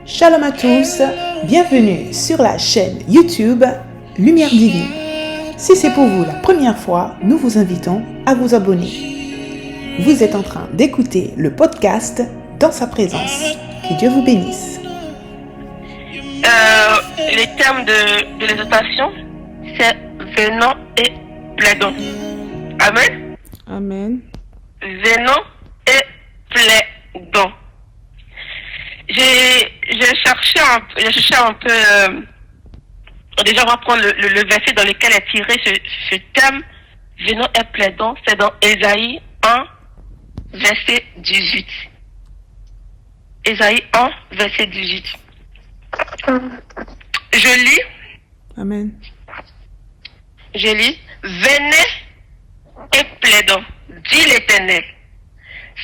Shalom à tous, bienvenue sur la chaîne YouTube Lumière Divine. Si c'est pour vous la première fois, nous vous invitons à vous abonner. Vous êtes en train d'écouter le podcast Dans sa présence. Que Dieu vous bénisse. Le terme de l'exhortation, c'est venons et plaidons. Amen. Amen. Venons et plaidons. J'ai cherché un peu. Déjà, on va prendre le verset dans lequel est tiré ce terme. Venons et plaidons. C'est dans Ésaïe 1, verset 18. Ésaïe 1, verset 18. Je lis. Amen. Je lis. Venez et plaidons, dit l'Éternel.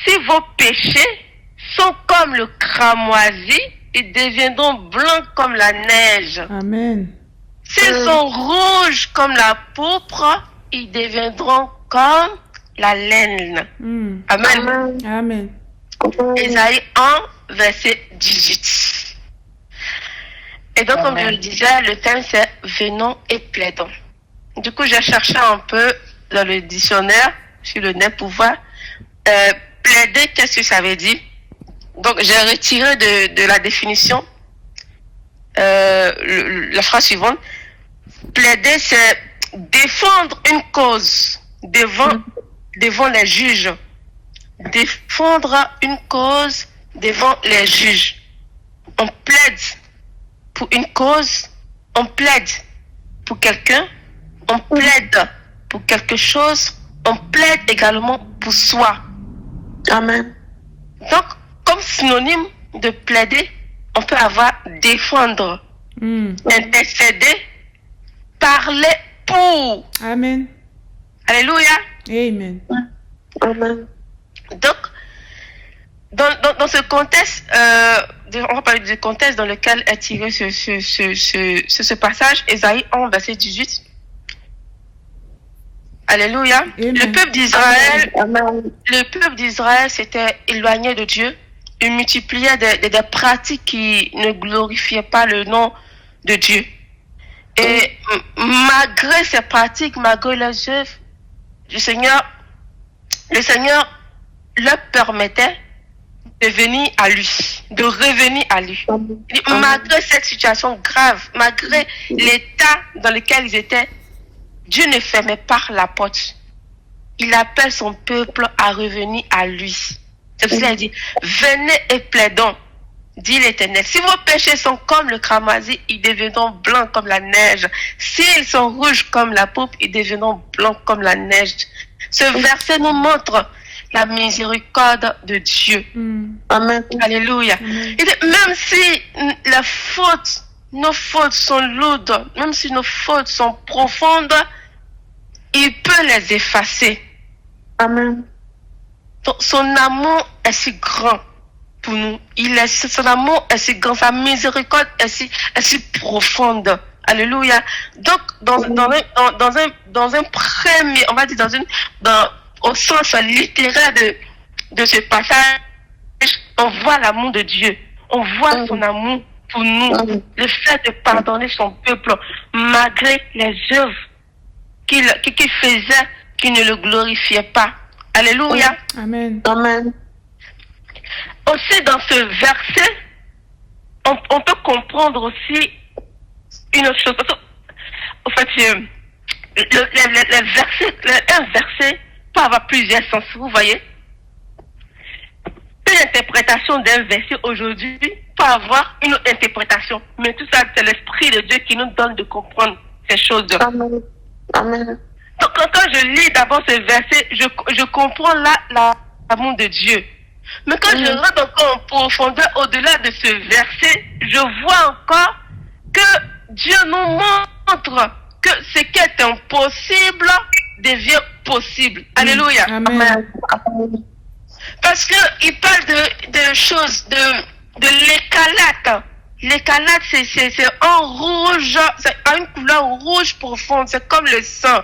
Si vos péchés sont comme le cramoisi, ils deviendront blancs comme la neige. Amen. S'ils sont rouges comme la pourpre, ils deviendront comme la laine. Amen. Amen. Ésaïe 1, verset 18. Et donc, comme je le disais, le thème c'est venons et plaidons. Du coup, j'ai cherché un peu dans le dictionnaire, sur le net, pour voir plaider, qu'est-ce que ça veut dire. Donc, j'ai retiré de la définition la phrase suivante. Plaider, c'est défendre une cause devant les juges. Défendre une cause devant les juges. On plaide pour une cause, on plaide pour quelqu'un, on plaide pour quelque chose, on plaide également pour soi. Amen. Donc, comme synonyme de plaider, on peut avoir défendre, intercéder, parler pour. Amen. Alléluia. Amen. Amen. Donc, dans ce contexte, on va parler du contexte dans lequel est tiré ce passage, Ésaïe 1, verset 18. Alléluia. Amen. Le peuple d'Israël s'était éloigné de Dieu. Il multipliait des pratiques qui ne glorifiaient pas le nom de Dieu. Et malgré ces pratiques, malgré les œuvres, le Seigneur leur permettait de venir à lui, de revenir à lui. Malgré cette situation grave, malgré l'état dans lequel ils étaient, Dieu ne fermait pas la porte. Il appelle son peuple à revenir à lui. C'est pour ça qu'il dit, venez et plaidons, dit l'Éternel. Si vos péchés sont comme le cramoisi, ils deviendront blancs comme la neige. S'ils sont rouges comme la pourpre, ils deviendront blancs comme la neige. Ce verset nous montre la miséricorde de Dieu. Amen. Alléluia. Il dit, même si nos fautes sont lourdes, même si nos fautes sont profondes, il peut les effacer. Amen. Son amour est si grand pour nous. Son amour est si grand, sa miséricorde est si profonde. Alléluia. Donc, dans un premier, on va dire au sens littéraire de ce passage, on voit l'amour de Dieu. On voit son amour pour nous. Le fait de pardonner son peuple, malgré les œuvres qu'il faisait, qui ne le glorifiaient pas. Alléluia. Amen. Amen. Aussi, dans ce verset, on peut comprendre aussi une autre chose. En fait, un verset peut avoir plusieurs sens, vous voyez. Une interprétation d'un verset aujourd'hui peut avoir une autre interprétation. Mais tout ça, c'est l'Esprit de Dieu qui nous donne de comprendre ces choses. Amen. Amen. Donc, quand je lis d'abord ce verset, je comprends l'amour de Dieu. Mais quand je rentre encore en profondeur au-delà de ce verset, je vois encore que Dieu nous montre que ce qui est impossible devient possible. Alléluia. Amen. Parce qu'il parle de choses, de l'écarlate. L'écarlate, c'est en rouge, c'est une couleur rouge profonde, c'est comme le sang.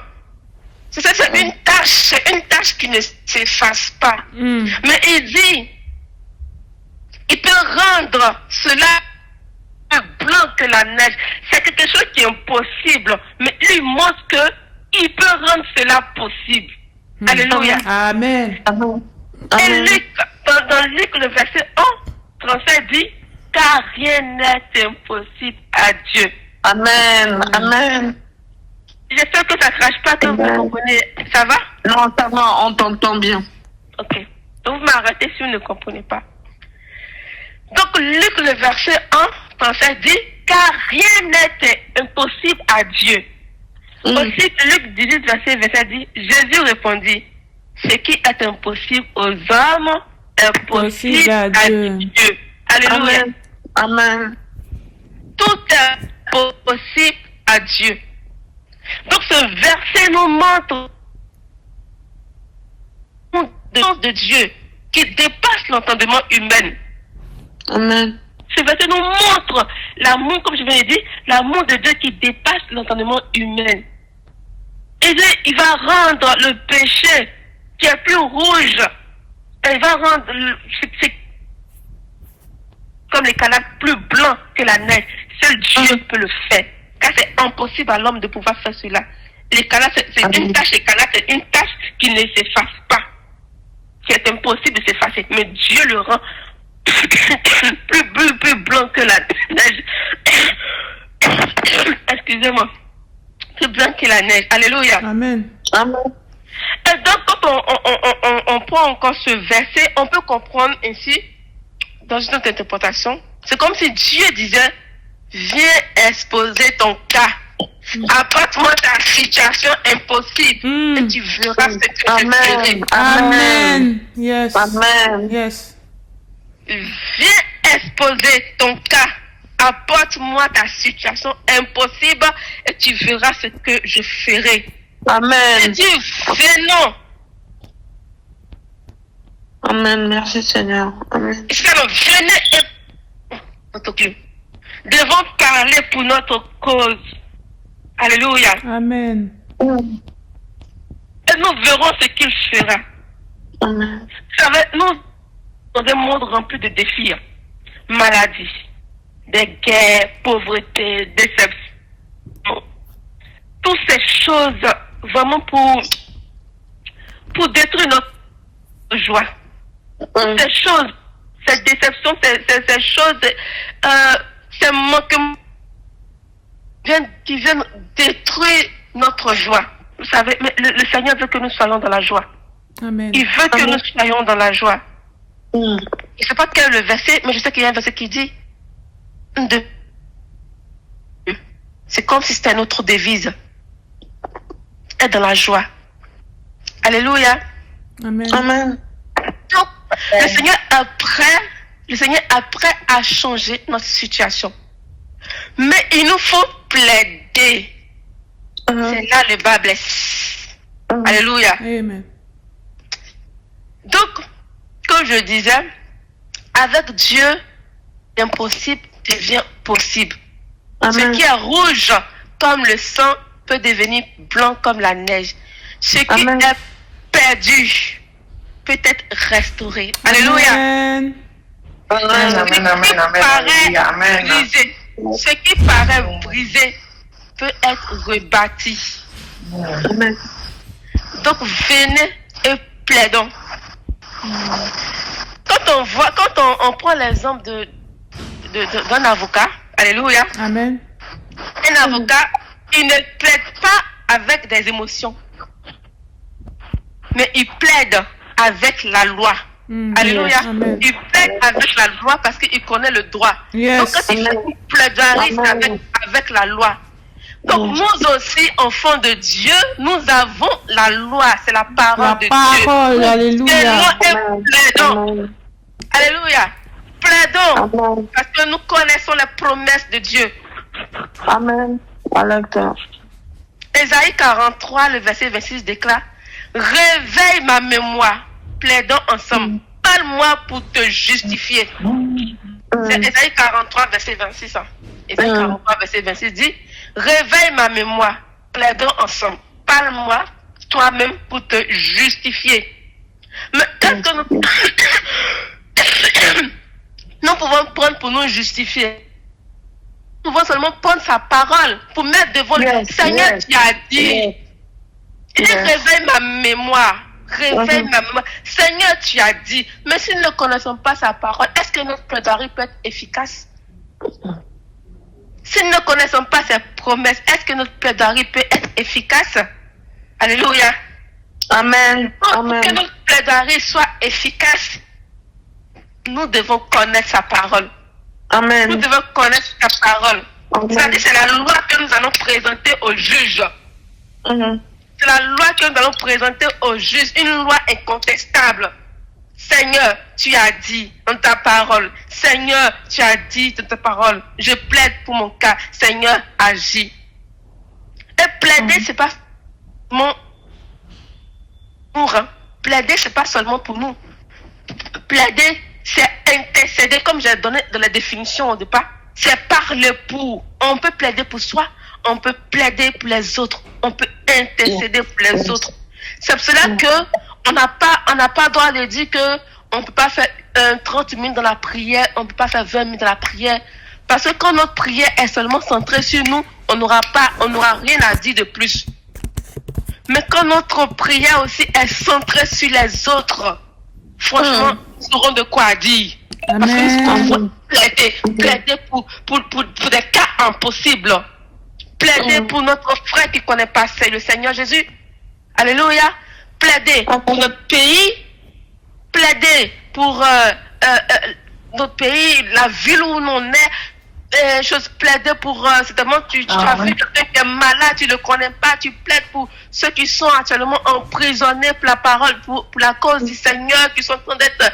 C'est une tâche qui ne s'efface pas. Mais il dit, il peut rendre cela plus blanc que la neige. C'est quelque chose qui est impossible, mais lui montre que il peut rendre cela possible. Alléluia. Amen. Amen. Et Amen. Luc, dans Luc, le verset 37 dit, car rien n'est impossible à Dieu. Amen. Amen. J'espère que ça ne crache pas, que vous Amen. comprenez. Ça va? Non, ça va, on t'entend bien. Ok. Donc vous m'arrêtez si vous ne comprenez pas. Donc Luc, le verset 37 dit, car rien n'est impossible à Dieu. Aussi, Luc 18, verset dit, Jésus répondit, ce qui est impossible aux hommes est possible à Dieu. Alléluia. Amen. Amen. Tout est possible à Dieu. Donc ce verset nous montre de Dieu qui dépasse l'entendement humain. Amen. Ce verset nous montre l'amour, comme je viens de dire, l'amour de Dieu qui dépasse l'entendement humain. Et Dieu, il va rendre le péché qui est plus rouge. Il va rendre c'est comme les canards plus blancs que la neige. Seul Dieu peut le faire. Car c'est impossible à l'homme de pouvoir faire cela. Les canards, c'est une tâche, les canards, c'est une tâche qui ne s'efface pas. Qui est impossible de s'effacer. Mais Dieu le rend plus blanc que la neige. Excusez-moi. Plus blanc que la neige. Alléluia. Amen. Amen. Et donc, quand on prend encore ce verset, on peut comprendre ainsi, dans une autre interprétation, c'est comme si Dieu disait, viens exposer ton cas. Apporte-moi ta situation impossible et tu verras ce que je ferai. Amen. Amen. Yes. Amen. Yes. Viens exposer ton cas. Apporte-moi ta situation impossible et tu verras ce que je ferai. Amen. Il dit, venons. Amen. Merci Seigneur. Amen. Venez et devons parler pour notre cause. Alléluia. Amen. Et nous verrons ce qu'il fera. Amen. Vous savez, nous, dans un monde rempli de défis, maladies, des guerres, pauvreté, déception, toutes ces choses vraiment pour détruire notre joie. Toutes ces choses, ces déceptions, ces choses, ces manquements qui viennent détruire notre joie. Vous savez, mais le Seigneur veut que nous soyons dans la joie. Amen. Il veut que Amen. nous soyons dans la joie. Mm. Je ne sais pas quel est le verset, mais je sais qu'il y a un verset qui dit c'est comme si c'était notre devise. Être dans la joie. Alléluia. Amen. Amen. Donc, le Seigneur est prêt à changer notre situation. Mais il nous faut plaider. C'est là le bas blesse. Alléluia. Amen. Donc, comme je disais, avec Dieu, l'impossible devient possible. Amen. Ce qui est rouge comme le sang peut devenir blanc comme la neige. Ce qui Amen. est perdu peut être restauré. Alléluia. Amen. Amen. Amen. Brisé. Ce qui paraît brisé peut être rebâti. Amen. Donc venez et plaidons. Quand on prend l'exemple d'un avocat, alléluia, Amen. un avocat, il ne plaide pas avec des émotions, mais il plaide avec la loi. Alléluia. Amen. Il plaide avec la loi parce qu'il connaît le droit. Yes. Donc quand il plaidarise avec la loi. Donc nous aussi, enfants de Dieu, nous avons la loi, c'est la parole La de parole, Dieu. alléluia. Plaidons et plaidons. Amen. Alléluia. Plaidons Amen. parce que nous connaissons les promesses de Dieu. Amen. Alléluia. Ésaïe 43, le verset 26 déclare, réveille ma mémoire, plaidons ensemble. Parle-moi pour te justifier. C'est Ésaïe 43, verset 26. Ésaïe 43, verset 26 dit, réveille ma mémoire, plaidons ensemble. Parle-moi toi-même pour te justifier. Mais qu'est-ce que nous pouvons prendre pour nous justifier? Nous pouvons seulement prendre sa parole pour mettre devant le Seigneur. Tu as dit, il réveille ma mémoire. Réveille ma mémoire. Seigneur, tu as dit. Mais si nous ne connaissons pas sa parole, est-ce que notre plaidoirie peut être efficace? Si nous ne connaissons pas ses promesses, est-ce que notre plaidoirie peut être efficace? Alléluia. Amen. Pour que notre plaidoirie soit efficace, nous devons connaître sa parole. Amen. Nous devons connaître sa parole. C'est-à-dire, c'est la loi que nous allons présenter au juge. C'est la loi que nous allons présenter au juge. Une loi incontestable. Seigneur, tu as dit dans ta parole. Seigneur, tu as dit dans ta parole. Je plaide pour mon cas. Seigneur, agis. Et plaider, c'est pas mon pour. Plaider, c'est pas seulement pour nous. Plaider, c'est intercéder, comme j'ai donné dans la définition au départ. C'est parler pour. On peut plaider pour soi, on peut plaider pour les autres, on peut intercéder pour les autres. C'est pour cela que on n'a pas droit de dire que on peut pas faire 30 minutes dans la prière, on peut pas faire 20 minutes dans la prière. Parce que quand notre prière est seulement centrée sur nous, on n'aura rien à dire de plus. Mais quand notre prière aussi est centrée sur les autres, franchement, nous aurons de quoi dire. Parce que nous pouvons plaider pour des cas impossibles. Plaider pour notre frère qui ne connaît pas le Seigneur Jésus. Alléluia. Plaider pour notre pays. Plaider pour notre pays, la ville où on est. Plaider pour certainement tu as vu quelqu'un qui est malade, tu ne le connais pas, tu plaides pour ceux qui sont actuellement emprisonnés pour la parole, pour la cause du Seigneur, qui sont en train d'être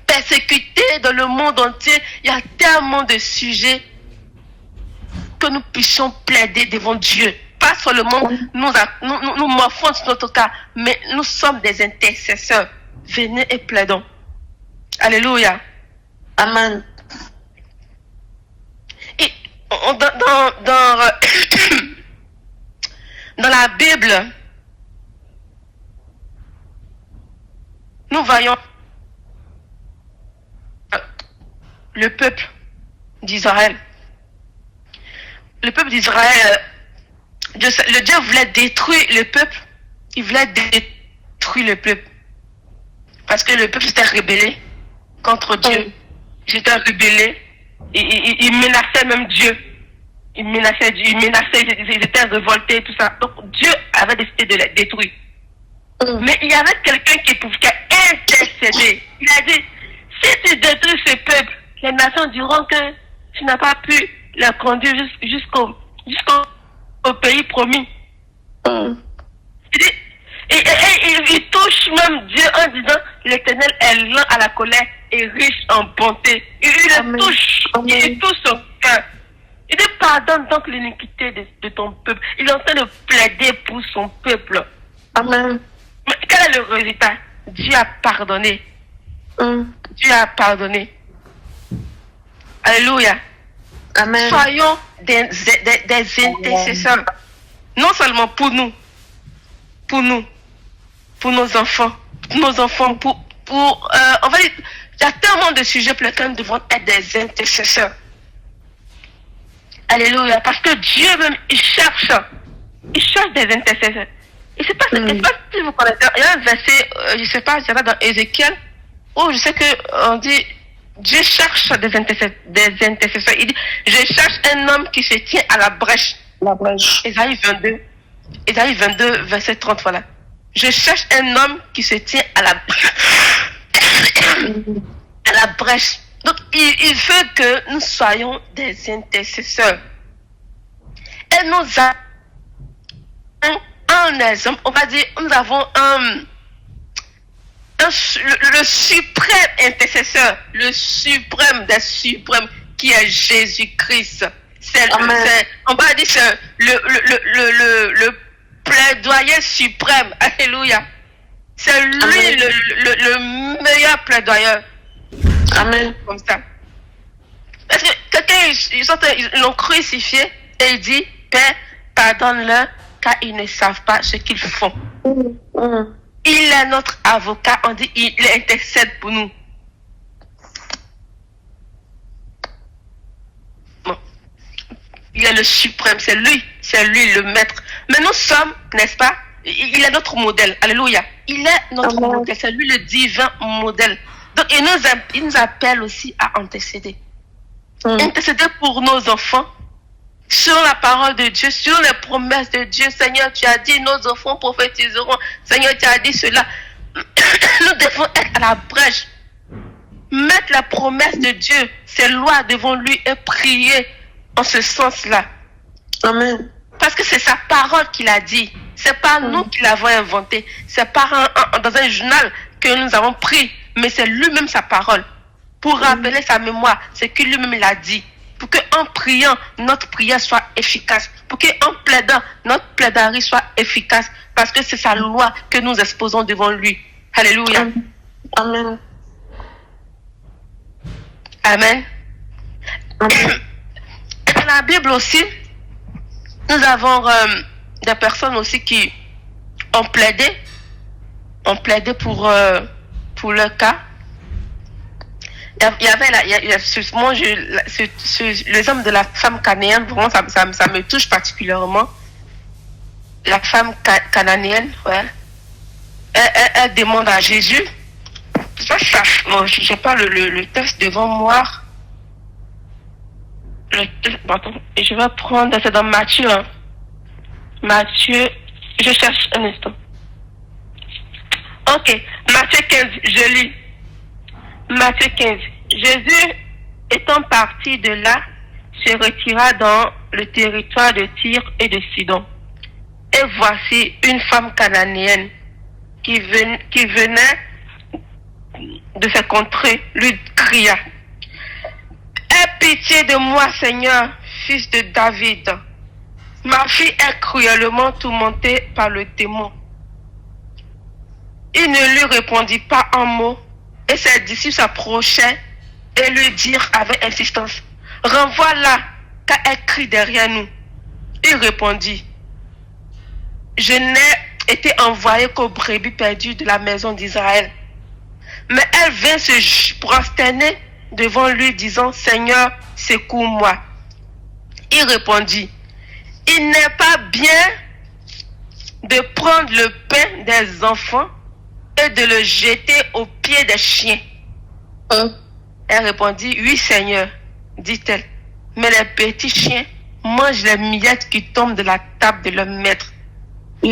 persécutés dans le monde entier. Il y a tellement de sujets que nous puissions plaider devant Dieu. Pas seulement nous morfons sur notre cas, mais nous sommes des intercesseurs. Venez et plaidons. Alléluia. Amen. Et dans la Bible, nous voyons le peuple d'Israël. Le peuple d'Israël, le Dieu voulait détruire le peuple. Il voulait détruire le peuple. Parce que le peuple s'était rébellé contre Dieu. Il s'était rébellé. Il menaçait même Dieu. Il menaçait, ils étaient révoltés, tout ça. Donc Dieu avait décidé de les détruire. Mais il y avait quelqu'un qui pouvait intercéder. Il a dit, si tu détruis ce peuple, les nations diront que tu n'as pas pu les conduire jusqu'au pays promis. Il touche même Dieu en disant, l'Éternel est lent à la colère et riche en bonté. Il le touche, il touche son cœur. Il dit, pardonne donc l'iniquité de ton peuple. Il est en train de plaider pour son peuple. Amen. Mais quel est le résultat? Dieu a pardonné. Dieu a pardonné. Alléluia. Amen. Soyons des intercesseurs. Non seulement pour nous, pour nos enfants, on va dire, il y a tellement de sujets pour lesquels nous devons être des intercesseurs. Alléluia. Parce que Dieu même, il cherche des intercesseurs. Je ne sais pas si vous connaissez, il y a un verset, je ne sais pas, c'est là dans Ézéchiel, où je sais qu'on dit, Dieu cherche des intercesseurs. Il dit, je cherche un homme qui se tient à la brèche. La brèche. Ésaïe 22, verset 30, voilà. Je cherche un homme qui se tient à la brèche. Donc, il veut que nous soyons des intercesseurs. Et nous avons un exemple, on va dire, nous avons le suprême intercesseur, le suprême des suprêmes, qui est Jésus-Christ. On va dire c'est le plaidoyer suprême. Alléluia. C'est lui le meilleur plaidoyeur. Amen. Comme ça. Parce que quelqu'un, ils l'ont crucifié et il dit, Père, pardonne-leur car ils ne savent pas ce qu'ils font. Mm. Il est notre avocat, on dit il intercède pour nous. Bon. Il est le suprême, c'est lui le maître. Mais nous sommes, n'est-ce pas, il est notre modèle, alléluia. Il est notre modèle, c'est lui le divin modèle. Donc il nous appelle aussi à intercéder. Intercéder pour nos enfants, sur la parole de Dieu, sur les promesses de Dieu. Seigneur, tu as dit, nos enfants prophétiseront. Seigneur, tu as dit cela. Nous devons être à la brèche. Mettre la promesse de Dieu, ses lois devant lui et prier en ce sens-là. Amen. Parce que c'est sa parole qu'il a dit. C'est pas nous qui l'avons inventé. C'est pas dans un journal que nous avons pris. Mais c'est lui-même sa parole. Pour rappeler sa mémoire, c'est que lui-même l'a dit. Pour qu'en priant, notre prière soit efficace. Pour qu'en plaidant, notre plaidoirie soit efficace. Parce que c'est sa loi que nous exposons devant lui. Alléluia. Amen. Amen. Amen. Et dans la Bible aussi, nous avons des personnes aussi qui ont plaidé pour leur cas. Il y avait l'exemple de la femme cananéenne, vraiment ça me touche particulièrement. La femme cananéenne, ouais. Elle demande à Jésus. Bon, je n'ai pas le texte devant moi. Et je vais prendre, c'est dans Matthieu. Hein. Matthieu, je cherche un instant. Ok, Matthieu 15, je lis. Matthieu 15. Jésus, étant parti de là, se retira dans le territoire de Tyr et de Sidon. Et voici une femme cananéenne qui venait de ces contrées, lui cria: aie pitié de moi, Seigneur, fils de David. Ma fille est cruellement tourmentée par le démon. Il ne lui répondit pas un mot. Et ses disciples s'approchaient et lui dirent avec insistance: renvoie-la, car elle crie derrière nous. Il répondit: je n'ai été envoyé qu'aux brebis perdues de la maison d'Israël. Mais elle vint se prosterner devant lui, disant: Seigneur, secours-moi. Il répondit: il n'est pas bien de prendre le pain des enfants et de le jeter aux pieds des chiens. Elle répondit: oui, Seigneur, dit-elle. Mais les petits chiens mangent les miettes qui tombent de la table de leur maître.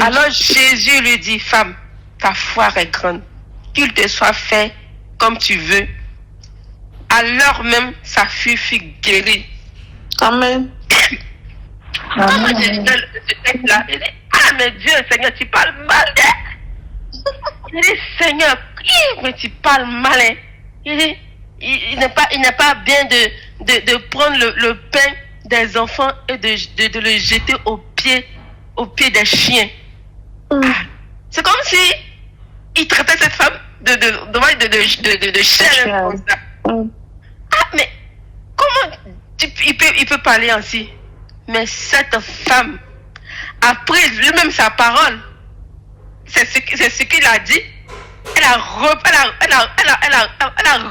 Alors Jésus lui dit: femme, ta foi est grande, qu'il te soit fait comme tu veux. Alors même sa fille fut guérie. Amen. Ah, moi j'ai lu ce texte-là. Je dis: ah, mais Dieu, Seigneur, tu parles mal. Il dit: Seigneur, mais tu parles mal. Il dit: il n'est pas bien de prendre le pain des enfants et de le jeter aux pieds des chiens. C'est comme si il traitait cette femme de chair comme ça. Ah, mais comment il peut parler ainsi? Mais cette femme a pris lui-même sa parole. C'est ce qu'il a dit. Elle a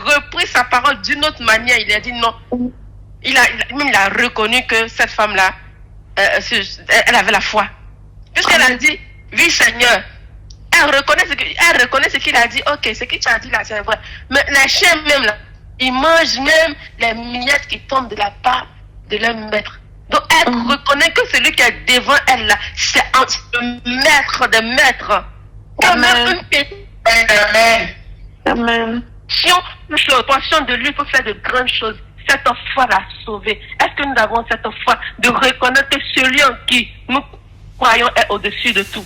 repris sa parole d'une autre manière. Il a dit non. Il a reconnu que cette femme-là, elle avait la foi. Puisqu'elle a dit: oui, Seigneur. Elle reconnaît ce qu'il a dit. Ok, ce que tu as dit là, c'est vrai. Mais les chiens même là, ils mangent même les miettes qui tombent de la part de leur maître. Donc elle reconnaît que celui qui est devant elle là, c'est le maître des maîtres. Amen. Amen. Si on portion de lui pour faire de grandes choses, cette foi l'a sauvé. Est-ce que nous avons cette foi de reconnaître que celui en qui nous croyons est au-dessus de tout?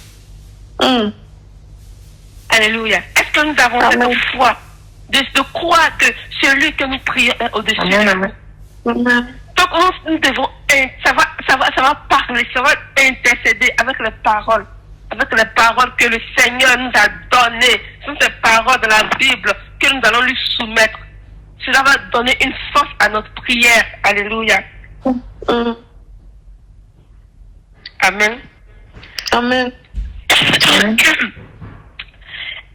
Alléluia. Est-ce que nous avons cette foi de croire que celui que nous prions est au-dessus de tout? Donc nous devons, ça va parler, ça va intercéder avec les paroles que le Seigneur nous a données. Ce sont ces paroles de la Bible que nous allons lui soumettre. Cela va donner une force à notre prière. Alléluia. Amen. Amen.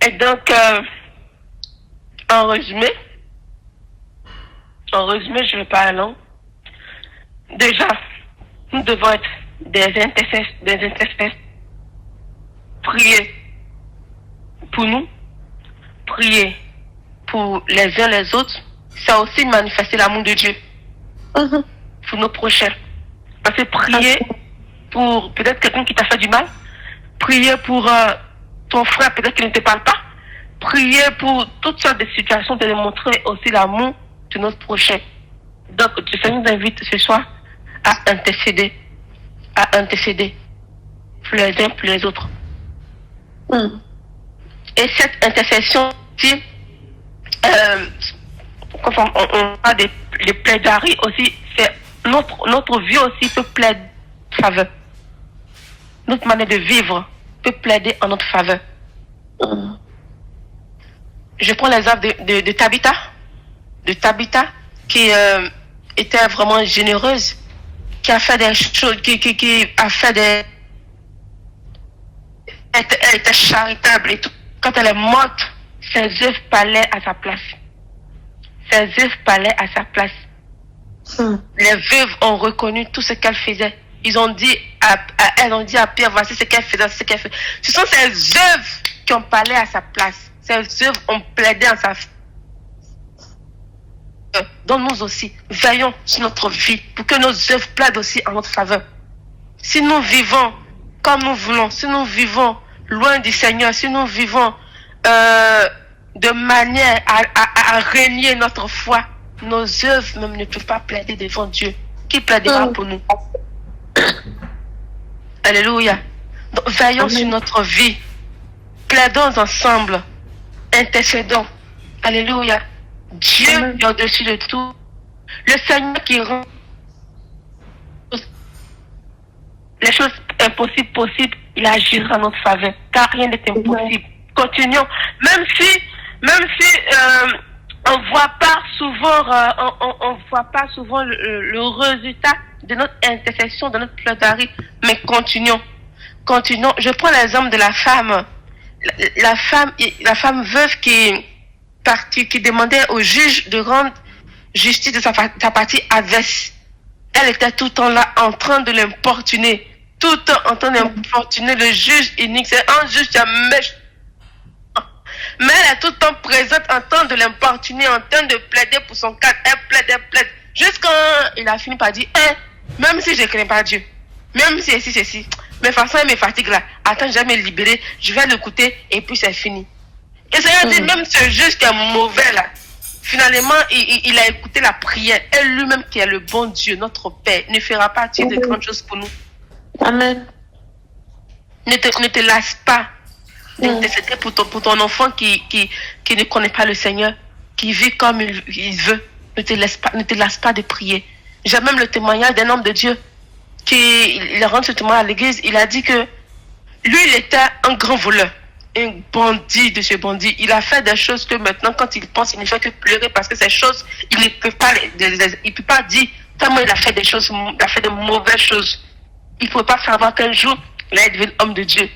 Et donc, en résumé, je ne vais pas aller long. Déjà, nous devons être des intercesseurs. Prier pour nous, prier pour les uns les autres, ça aussi manifester l'amour de Dieu pour nos prochains. Parce que prier pour peut-être quelqu'un qui t'a fait du mal, prier pour ton frère peut-être qui ne te parle pas, prier pour toutes sortes de situations, de démontrer aussi l'amour de notre prochain. Donc, le Seigneur nous invite ce soir à intercéder pour les uns pour les autres. Et cette intercession, si, quand on a des plaidoiries aussi, c'est notre vie aussi peut plaider en faveur. Notre manière de vivre peut plaider en notre faveur. Je prends l'exemple de Tabitha, qui était vraiment généreuse, qui a fait des choses, qui a fait des... Elle était charitable et tout. Quand elle est morte, ses œuvres parlaient à sa place. Les veuves ont reconnu tout ce qu'elle faisait. Elles ont dit à Pierre, voici ce qu'elle faisait, Ce sont ces œuvres qui ont parlé à sa place. Ces œuvres ont plaidé en sa faveur. Donc nous aussi, veillons sur notre vie pour que nos œuvres plaident aussi en notre faveur. Si nous vivons comme nous voulons, si nous vivons loin du Seigneur, si nous vivons de manière à régner notre foi, nos œuvres même ne peuvent pas plaider devant Dieu. Qui plaidera pour nous? Alléluia. Donc, veillons sur notre vie. Plaidons ensemble. Intercédons. Alléluia. Dieu est au-dessus de tout. Le Seigneur qui rend les choses impossibles possibles, il agira en notre faveur. Car rien n'est impossible. Continuons. Même si on voit pas souvent le résultat de notre intercession, de notre plaidoirie, mais continuons. Je prends l'exemple de la femme veuve qui demandait au juge de rendre justice de sa partie adverse. Elle était tout le temps là en train de l'importuner. Tout le temps en train d'importuner le juge unique. C'est un juge qui a méchant. Mais elle est tout le temps présente en train de l'importuner, en train de plaider pour son cas. Elle plaide. Jusqu'à il a fini par dire, même si je ne connais pas Dieu, même si ceci, mais de toute façon, elle me fatigue là. Attends, je vais me libérer, je vais l'écouter et puis c'est fini. Et ça veut dire, même ce juge qui est mauvais là, finalement, il a écouté la prière. Elle lui-même qui est le bon Dieu, notre Père, ne fera pas de grandes choses pour nous. Amen. Ne te lasse pas d'intercéder pour ton enfant qui ne connaît pas le Seigneur, qui vit comme il veut. Ne te lasse pas de prier. J'ai même le témoignage d'un homme de Dieu il rentre ce témoignage à l'église. Il a dit que lui, il était un grand voleur, un bandit de ce bandit. Il a fait des choses que maintenant, quand il pense, il ne fait que pleurer parce que ces choses, il ne peut pas dire tellement il a fait des choses, il a fait de mauvaises choses. Il ne pouvait pas savoir qu'un jour, il allait devenir homme de Dieu.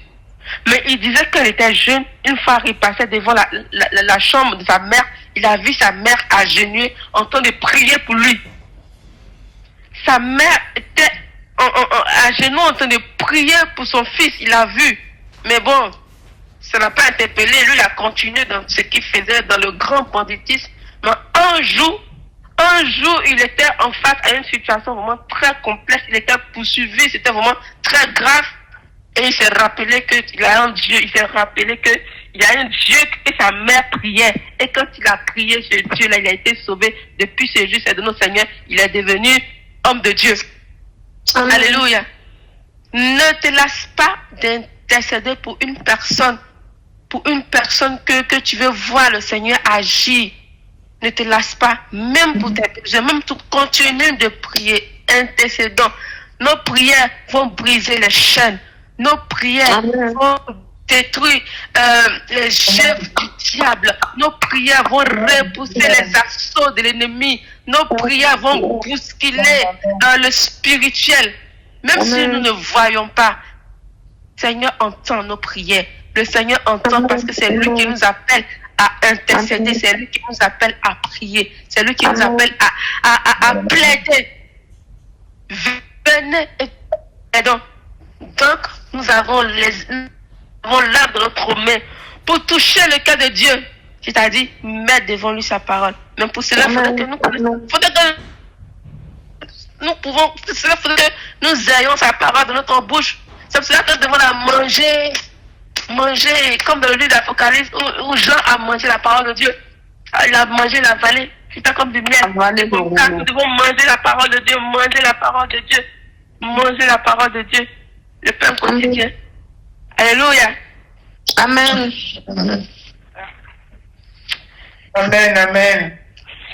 Mais il disait qu'il était jeune, une fois il passait devant la chambre de sa mère, il a vu sa mère agenouillée en train de prier pour lui. Sa mère était à genoux en train de prier pour son fils, il a vu. Mais bon, ça n'a pas interpellé, lui il a continué dans ce qu'il faisait, dans le grand banditisme. Mais un jour, il était en face à une situation vraiment très complexe, il était poursuivi, c'était vraiment très grave. Et il s'est rappelé qu'il a un Dieu, il s'est rappelé qu'il y a un Dieu et sa mère priait. Et quand il a prié ce Dieu-là, il a été sauvé. Depuis ce jour, c'est de notre Seigneur, il est devenu homme de Dieu. Amen. Alléluia. Ne te lasse pas d'intercéder pour une personne que tu veux voir le Seigneur agir. Ne te lasse pas, même pour tes besoins, même tout continue de prier, intercédant. Nos prières vont briser les chaînes. Nos prières vont détruire les chefs du diable. Nos prières vont repousser les assauts de l'ennemi. Nos prières vont bousculer le spirituel. Même si nous ne voyons pas, Seigneur entend nos prières. Le Seigneur entend parce que c'est lui qui nous appelle à intercéder. C'est lui qui nous appelle à prier. C'est lui qui nous appelle à plaider. Venez et aidons. Donc, nous avons l'âme de notre main pour toucher le cœur de Dieu. C'est-à-dire, mettre devant lui sa parole. Mais pour cela, il faudrait que nous ayons sa parole dans notre bouche. C'est pour cela que nous devons la manger, comme dans le livre d'Apocalypse, où Jean a mangé la parole de Dieu. Il a mangé la vallée. C'était comme du miel. Donc, nous devons manger la parole de Dieu, manger la parole de Dieu, manger la parole de Dieu. Le pain quotidien. Alléluia. Amen. Amen, amen.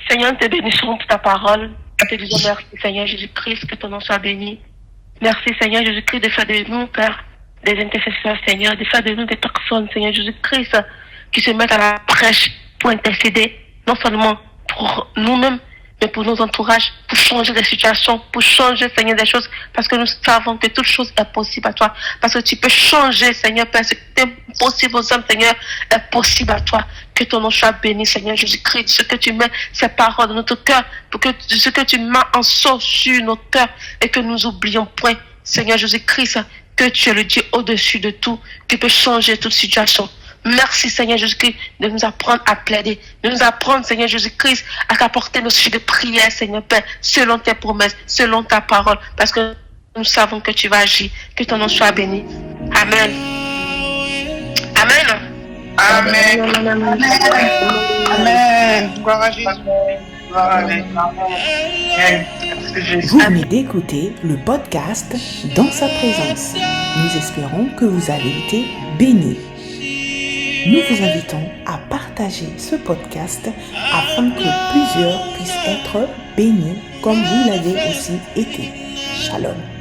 Seigneur, nous te bénissons pour ta parole. Nous te disons merci, Seigneur Jésus-Christ, que ton nom soit béni. Merci, Seigneur Jésus-Christ, de faire de nous, Père, des intercesseurs, Seigneur, de faire de nous des personnes, Seigneur Jésus-Christ, qui se mettent à la prêche pour intercéder, non seulement pour nous-mêmes, mais pour nos entourages, pour changer des situations, pour changer, Seigneur, des choses, parce que nous savons que toute chose est possible à toi, parce que tu peux changer, Seigneur, Père, ce qui est impossible aux hommes, Seigneur, est possible à toi. Que ton nom soit béni, Seigneur Jésus-Christ, ce que tu mets, ces paroles dans notre cœur, pour que ce que tu mets en sort sur nos cœurs, et que nous oublions point, Seigneur Jésus-Christ, que tu es le Dieu au-dessus de tout, qui peut changer toute situation. Merci, Seigneur Jésus-Christ, de nous apprendre à plaider, de nous apprendre, Seigneur Jésus-Christ, à apporter nos sujets de prière, Seigneur Père, selon tes promesses, selon ta parole, parce que nous savons que tu vas agir. Que ton nom soit béni. Amen. Amen. Amen. Amen. Gloire à Jésus. Gloire à Jésus. Amen. Vous venez d'écouter le podcast Dans sa présence. Nous espérons que vous avez été bénis. Nous vous invitons à partager ce podcast afin que plusieurs puissent être bénis comme vous l'avez aussi été. Shalom.